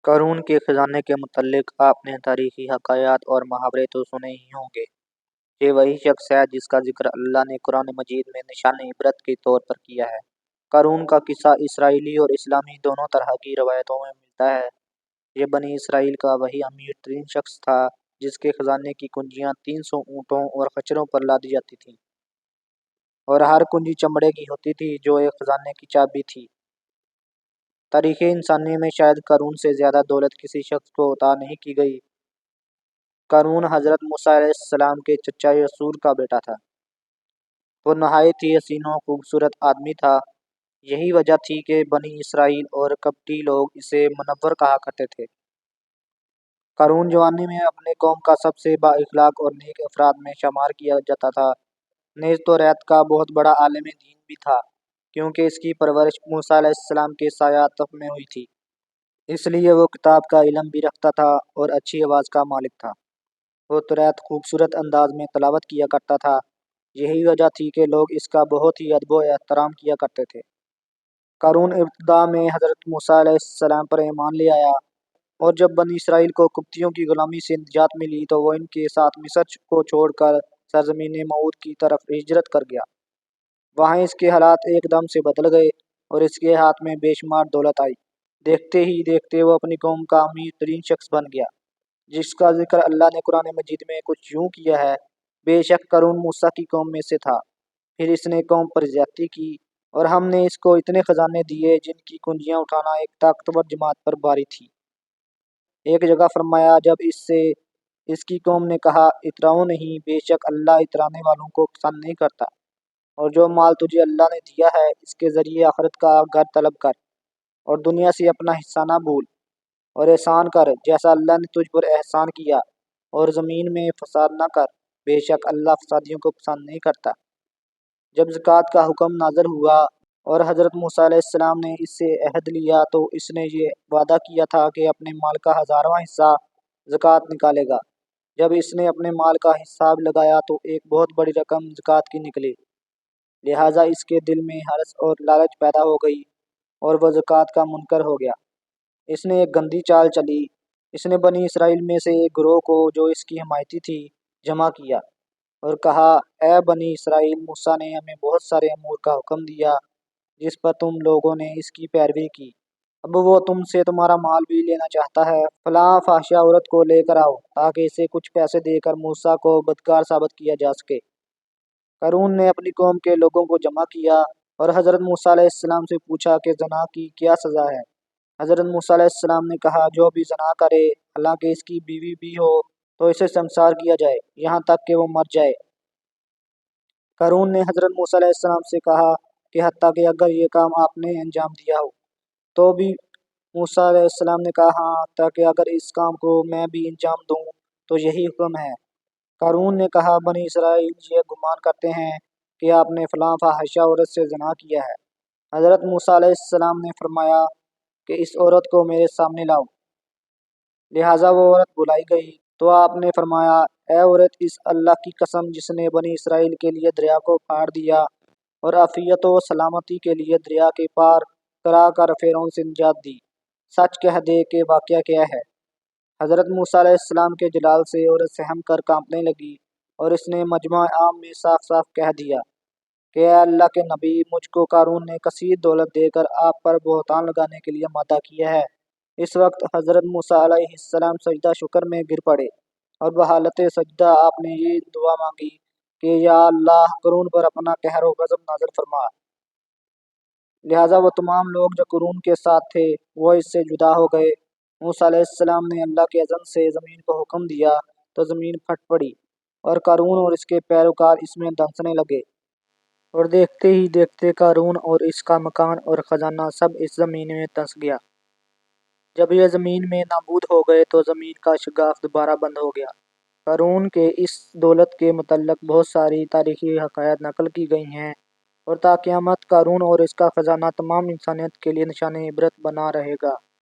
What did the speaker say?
قارون کے خزانے کے متعلق آپ نے تاریخی حکایات اور محاورے تو سنے ہی ہوں گے۔ یہ وہی شخص ہے جس کا ذکر اللہ نے قرآن مجید میں نشان عبرت کے طور پر کیا ہے۔ قارون کا قصہ اسرائیلی اور اسلامی دونوں طرح کی روایتوں میں ملتا ہے۔ یہ بنی اسرائیل کا وہی امیر ترین شخص تھا جس کے خزانے کی کنجیاں 300 اونٹوں اور خچروں پر لادی جاتی تھیں، اور ہر کنجی چمڑے کی ہوتی تھی جو ایک خزانے کی چابی تھی۔ تاریخ انسانی میں شاید قارون سے زیادہ دولت کسی شخص کو عطا نہیں کی گئی۔ قارون حضرت موسیٰ علیہ السلام کے چچا یسور کا بیٹا تھا۔ وہ نہایت ہی حسین و خوبصورت آدمی تھا۔ یہی وجہ تھی کہ بنی اسرائیل اور قبطی لوگ اسے منور کہا کرتے تھے۔ قارون جوانی میں اپنے قوم کا سب سے با اخلاق اور نیک افراد میں شمار کیا جاتا تھا۔ نیز توریت کا بہت بڑا عالم دین بھی تھا، کیونکہ اس کی پرورش موسیٰ علیہ السلام کے سایہ تخت میں ہوئی تھی۔ اس لیے وہ کتاب کا علم بھی رکھتا تھا اور اچھی آواز کا مالک تھا۔ وہ توریت خوبصورت انداز میں تلاوت کیا کرتا تھا۔ یہی وجہ تھی کہ لوگ اس کا بہت ہی ادب و احترام کیا کرتے تھے۔ قارون ابتدا میں حضرت موسیٰ علیہ السلام پر ایمان لے آیا، اور جب بنی اسرائیل کو قبطیوں کی غلامی سے نجات ملی تو وہ ان کے ساتھ مصر کو چھوڑ کر سرزمین موعود کی طرف ہجرت کر گیا۔ وہاں اس کے حالات ایک دم سے بدل گئے اور اس کے ہاتھ میں بے شمار دولت آئی۔ دیکھتے ہی دیکھتے وہ اپنی قوم کا امیر ترین شخص بن گیا، جس کا ذکر اللہ نے قرآن مجید میں کچھ یوں کیا ہے: بے شک قارون موسیٰ کی قوم میں سے تھا، پھر اس نے قوم پر زیادتی کی، اور ہم نے اس کو اتنے خزانے دیے جن کی کنجیاں اٹھانا ایک طاقتور جماعت پر بھاری تھی۔ ایک جگہ فرمایا، جب اس سے اس کی قوم نے کہا اتراؤ نہیں، بے شک اللہ اترانے والوں کو پسند نہیں کرتا، اور جو مال تجھے اللہ نے دیا ہے اس کے ذریعے آخرت کا گھر طلب کر، اور دنیا سے اپنا حصہ نہ بھول، اور احسان کر جیسا اللہ نے تجھ پر احسان کیا، اور زمین میں فساد نہ کر، بے شک اللہ فسادیوں کو پسند نہیں کرتا۔ جب زکوٰۃ کا حکم نازل ہوا اور حضرت موسیٰ علیہ السلام نے اس سے عہد لیا تو اس نے یہ وعدہ کیا تھا کہ اپنے مال کا 1000واں حصہ زکوٰۃ نکالے گا۔ جب اس نے اپنے مال کا حساب لگایا تو ایک بہت بڑی رقم زکوٰۃ کی نکلی، لہٰذا اس کے دل میں حرص اور لالچ پیدا ہو گئی اور وہ زکوٰۃ کا منکر ہو گیا۔ اس نے ایک گندی چال چلی۔ اس نے بنی اسرائیل میں سے ایک گروہ کو جو اس کی حمایتی تھی جمع کیا اور کہا، اے بنی اسرائیل، موسیٰ نے ہمیں بہت سارے امور کا حکم دیا جس پر تم لوگوں نے اس کی پیروی کی۔ اب وہ تم سے تمہارا مال بھی لینا چاہتا ہے۔ فلاں فاحشہ عورت کو لے کر آؤ تاکہ اسے کچھ پیسے دے کر موسیٰ کو بدکار ثابت کیا جا سکے۔ قارون نے اپنی قوم کے لوگوں کو جمع کیا اور حضرت موسیٰ علیہ السلام سے پوچھا کہ زنا کی کیا سزا ہے؟ حضرت موسیٰ علیہ السلام نے کہا، جو بھی زنا کرے حالانکہ اس کی بیوی بھی ہو تو اسے سنسار کیا جائے یہاں تک کہ وہ مر جائے۔ قارون نے حضرت موسیٰ علیہ السلام سے کہا کہ حتیٰ کہ اگر یہ کام آپ نے انجام دیا ہو تو بھی؟ موسیٰ علیہ السلام نے کہا، ہاں، حتیٰ کہ اگر اس کام کو میں بھی انجام دوں تو یہی حکم ہے۔ قارون نے کہا، بنی اسرائیل یہ گمان کرتے ہیں کہ آپ نے فلاں فاحشہ عورت سے زنا کیا ہے۔ حضرت موسیٰ علیہ السلام نے فرمایا کہ اس عورت کو میرے سامنے لاؤ۔ لہٰذا وہ عورت بلائی گئی تو آپ نے فرمایا، اے عورت، اس اللہ کی قسم جس نے بنی اسرائیل کے لیے دریا کو پھاڑ دیا اور عافیت و سلامتی کے لیے دریا کے پار کرا کر فرعون سے نجات دی، سچ کہہ دے کہ واقعہ کیا ہے؟ حضرت موسیٰ علیہ السلام کے جلال سے عورت سہم کر کانپنے لگی اور اس نے مجمع عام میں صاف صاف کہہ دیا کہ اے اللہ کے نبی، مجھ کو قارون نے کثیر دولت دے کر آپ پر بہتان لگانے کے لیے مادہ کیا ہے۔ اس وقت حضرت موسیٰ علیہ السلام سجدہ شکر میں گر پڑے اور بحالت سجدہ آپ نے یہ دعا مانگی کہ یا اللہ، قارون پر اپنا قہر و غضب نازل فرما۔ لہٰذا وہ تمام لوگ جو قارون کے ساتھ تھے وہ اس سے جدا ہو گئے۔ موسیٰ علیہ السلام نے اللہ کے اذن سے زمین کو حکم دیا تو زمین پھٹ پڑی اور قارون اور اس کے پیروکار اس میں دھنسنے لگے، اور دیکھتے ہی دیکھتے قارون اور اس کا مکان اور خزانہ سب اس زمین میں دھنس گیا۔ جب یہ زمین میں نابود ہو گئے تو زمین کا شگاف دوبارہ بند ہو گیا۔ قارون کے اس دولت کے متعلق بہت ساری تاریخی حکایات نقل کی گئی ہیں، اور تا قیامت قارون اور اس کا خزانہ تمام انسانیت کے لیے نشان عبرت بنا رہے گا۔